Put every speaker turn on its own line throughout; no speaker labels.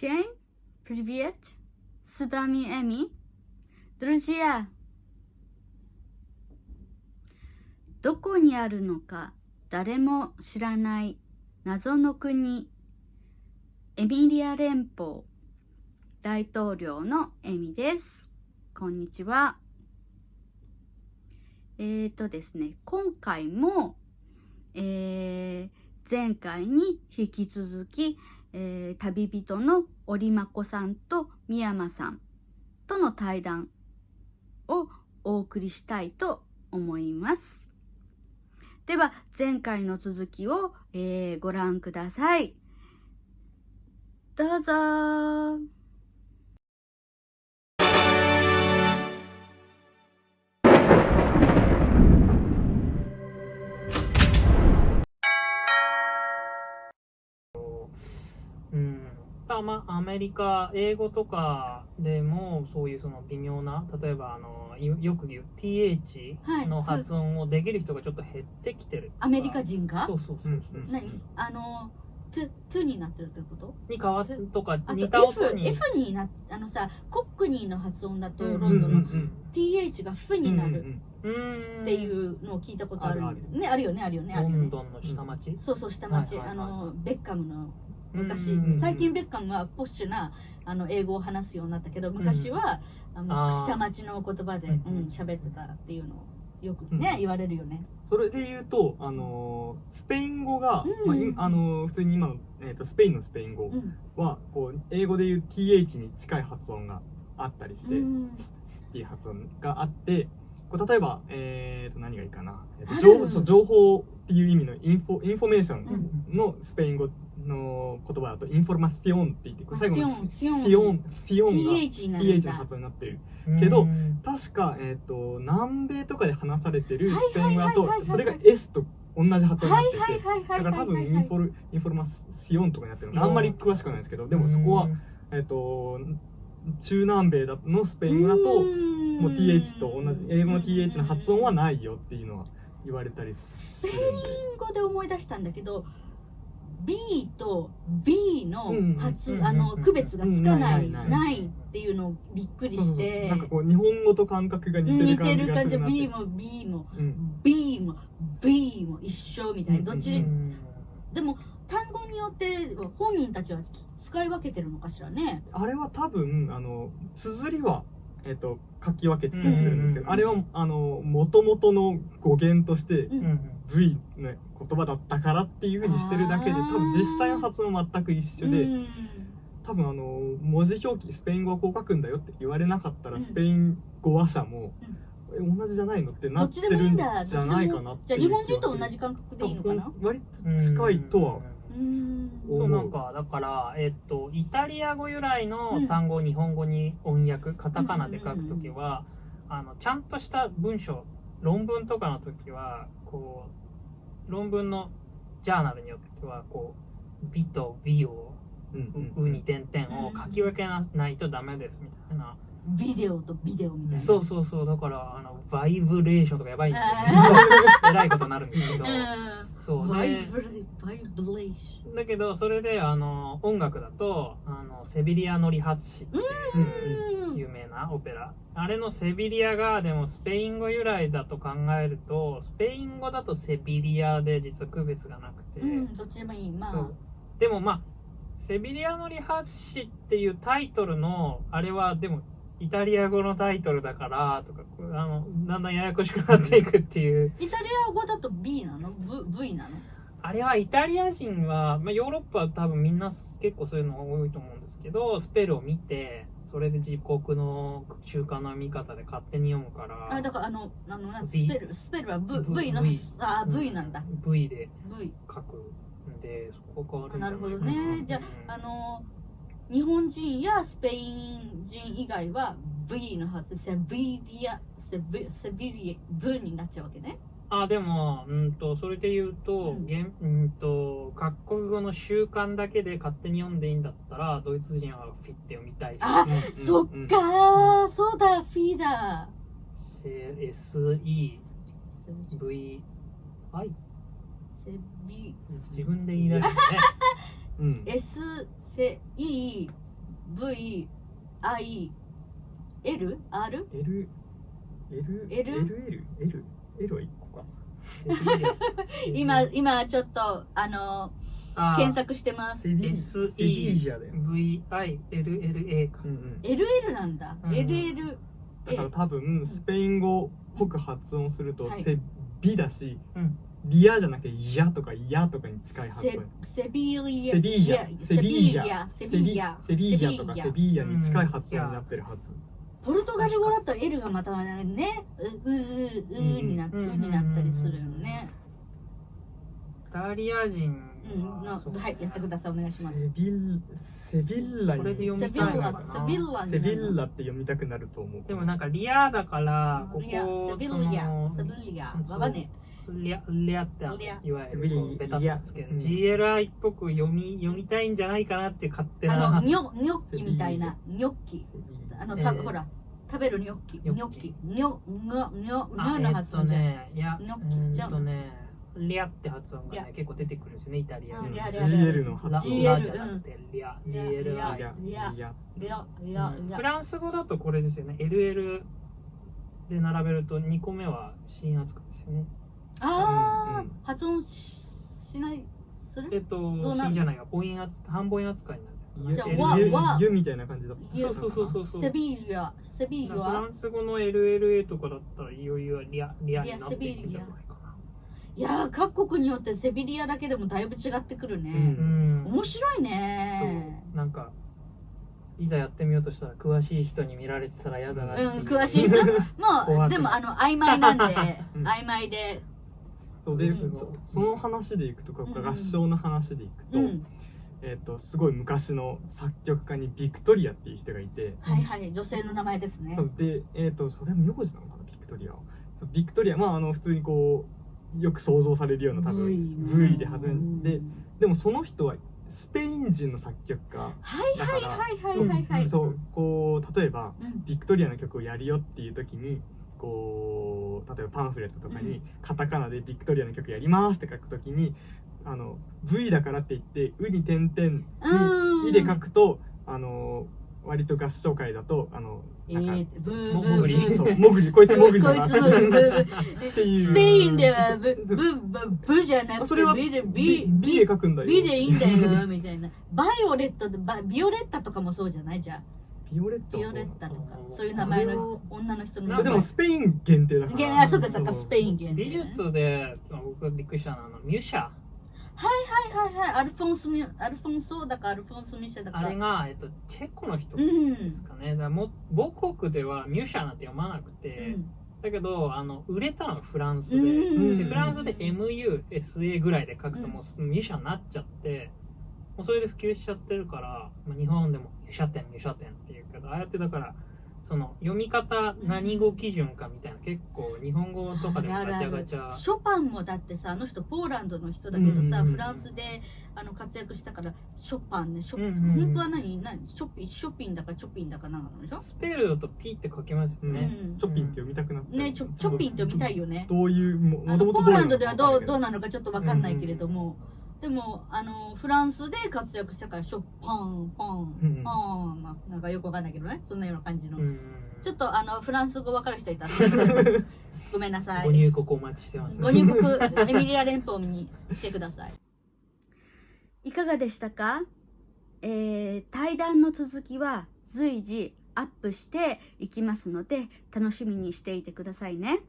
Всем привет! С вами Эми. Друзья,どこにあるのか誰も知らない謎の国、エミリア連邦大統領のエミです。こんにちは。ですね、今回も、前回に引き続き、旅人の織まこさんと三山さんとの対談をお送りしたいと思います。では前回の続きを、ご覧ください。どうぞ。
アメリカ英語とかでもそういうその微妙な、例えばよく言う TH の発音をできる人がちょっと減ってきてる。
アメリカ人が
そう。
何トになってるってこと
に変わるとか、似た
音
音に
F になさ、コックニーの発音だとロンドンの TH が F になるっていうのを聞いたことある。ね、あるよね。
ロンドンの下町、
そう下町、ベッカムの昔、最近ベッカムはポッシュな英語を話すようになったけど、昔は下町の言葉で喋ってたっていうのをよくね、言われるよね。
それで言うとスペイン語が、普通に今の、スペインのスペイン語は、こう英語で言う TH に近い発音があったりして、っていう発音があって、こう例えば、何がいいかな、情報っていう意味のインフォメーションのスペイン語の言葉だとインフォルマシオンって言って、最後のフィオンが TH の発音になってるけど、確か、南米とかで話されてるスペイン語だとそれが S と同じ発音になってて、だから多分インフォルマシオンとかになってるの、あんまり詳しくないんですけど、でもそこは中南米のスペイン語だともう TH と同じ英語の TH の発音はないよっていうのは言われたりするんで。
スペイン語で思い出したんだけど、B と B の区別がつかないっていうのをびっくりして、
なんかこう日本語と感覚が似てる感じがするなって。
B も B も B も B も一緒みたいな、どっちでも単語によって本人たちは使い分けてるのかしらね。あ
れは多分綴りは書き分けてたりするんですけど、あれは元々の語源として V の言葉だったからっていう風にしてるだけで、多分実際の発音は全く一緒で、多分文字表記スペイン語はこう書くんだよって言われなかったら、スペイン語話者も同じじゃないのってなってるんじゃないかなって。
じゃあ日本人と同じ感覚でいいのかな。
割と近いとは。
そう、なんかだからイタリア語由来の単語を日本語に音訳、カタカナで書くときはちゃんとした文章、論文とかの時はこう論文のジャーナルによってはこう美と美をうに点々を書き分けないとダメですみたいな。
ビデオとビデオみたいな。
そう、だからバイブレーションとかやばいんですけどえらいことになるんですけど、そう
バイブレーション
だけど、それで音楽だとセビリアの理髪師っていう有名なオペラ、あれのセビリアがでもスペイン語由来だと考えると、スペイン語だとセビリアで実は区別がなくて、
どっちでもいい。
でもセビリアの理髪師っていうタイトルのあれはでもイタリア語のタイトルだからとか、だんだんややこしくなっていくっていう。
イタリア語だと B なの？ V なの？
あれはイタリア人は、ヨーロッパは多分みんな結構そういうのが多いと思うんですけど、スペルを見てそれで自国の習慣の読み方で勝手に読むから。
だからスペルは V の V なんだ。
V で書くんで、そこが変わるんじゃないかな。
なるほどね。じゃあ日本人やスペイン人以外は V の発セビリア V になっちゃうわけね。
でもそれで言うと、各国語の習慣だけで勝手に読んでいいんだったら、ドイツ人はフィって読みたいし。
そっか、そうだ、フィだ。
SEVI 自分で言い出してね。
S セ E V I L R
Lは1個か。
今ちょっと検索してます。
セビージャだよ。
SEVILLA か。
LL なんだ。
うん
LL
だから多分スペイン語っぽく発音すると
はい
セビだし、
うん
リアじゃなくてイヤとかイヤとかに近い発音。
セビリア
セビージャ、
セビージャ
セビージャとかセビーヤに近い発音になってるはず。
ポルトガル語だと L がまたねになったりするよね。
イタリア人そう
はい、やってください。お願いします。
セビッラに
これで読み
セビ
たいの
ッラ
かな。
セビッラって読みたくなると思う。
でもなんかリアだからここ
セビリアわかんね
リアっていわゆるこうベタっとつける
うん
GLI っぽく読みたいんじゃないかなっていう勝手
え。
な
ニョッキみたいなニョッキ。ほら食べるニョッキニョッキニョの発音じゃん。
いや
ニョッキじゃん。
リアって発音がね結構出てくるんですよねイタリアで。
リア
GL の発音。
ラじゃなくてリア
リア
フランス語だとこれですよね LL で並べると2個目は新扱いですよね。
発音しないする？
新じゃないが半母音扱いになる。
じゃあ
ユみたいな感じだった。
そう
セビリア
フランス語の LLA とかだったらいよいよリアになっていくんじゃないかな。
いやー各国によってセビリアだけでもだいぶ違ってくるね。面白いね。
なんかいざやってみようとしたら詳しい人に見られてたら嫌だなっていう。
詳しい人もうでも曖昧なんで曖昧で。
そうでその話でいくとか合唱の話でいくと、すごい昔の作曲家にビクトリアっていう人がいて、
はいはい女性の名前ですね。
そうでそれ名字なのかなビクトリアは。そうビクトリア普通にこうよく想像されるような多分 V で始めて、でもその人はスペイン人の作曲家だからそうこう例えばビクトリアの曲をやるよっていう時にこう例えばパンフレットとかにカタカナでビクトリアの曲やりますって書くときにV だからって言って「う」に点々に「い」で書くと割と合唱会だとなんかモグリこいつモグリだなっていう
スペインではブじゃなくて
ビで書くんだよ。
ビでいいんだよみたいな。バイオレットビオレッタとかもそうじゃないじゃん。
ビオレッタ
とかそういう名前の女の人の名前。
でもスペイン限定だから。
そうかスペイン限定。
美術で僕がびっくりしたのはミュシャ。
はいアルフォンソミシャだから
あれがチェコの人ですかね。母国ではミュシャなんて読まなくて、だけど売れたのがフランスで、フランスで MUSA ぐらいで書くともうミュシャになっちゃって。もうそれで普及しちゃってるから、日本でもミュシャ店っていうけど、ああやってだからその読み方何語基準かみたいな結構日本語とかでもガチャガチャ。
ショパンもだってさ人ポーランドの人だけどさ、フランスで活躍したからショパンね本当は何ショピンだかチョピンだかなんでしょ。
スペルだとピって書きますよね。
チョピンって読みたくなって
ねチョピンって読みたいよね。
どういう
ポーランドではどうなのかちょっとわかんないけれども。でもフランスで活躍したからショパンなんかよくわかんないけどねそんなような感じのちょっとフランス語わかる人いたらごめんなさい。
ご入国お待ちしてます。
ご入国エミリア連邦に来てください。いかがでしたか？対談の続きは随時アップしていきますので楽しみにしていてくださいね。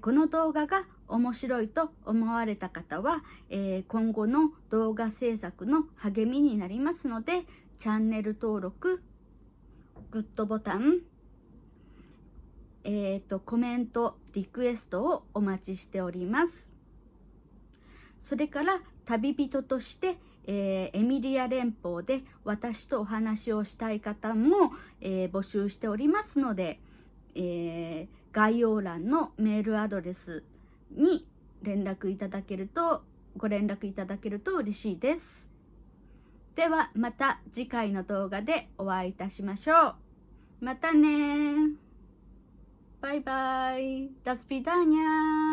この動画が面白いと思われた方は、今後の動画制作の励みになりますのでチャンネル登録、グッドボタン、コメント、リクエストをお待ちしております。それから旅人として、エミリア連邦で私とお話をしたい方も、募集しておりますので、概要欄のメールアドレスにご連絡いただけると嬉しいです。ではまた次回の動画でお会いいたしましょう。またね。バイバイ。ダスピダーニャー。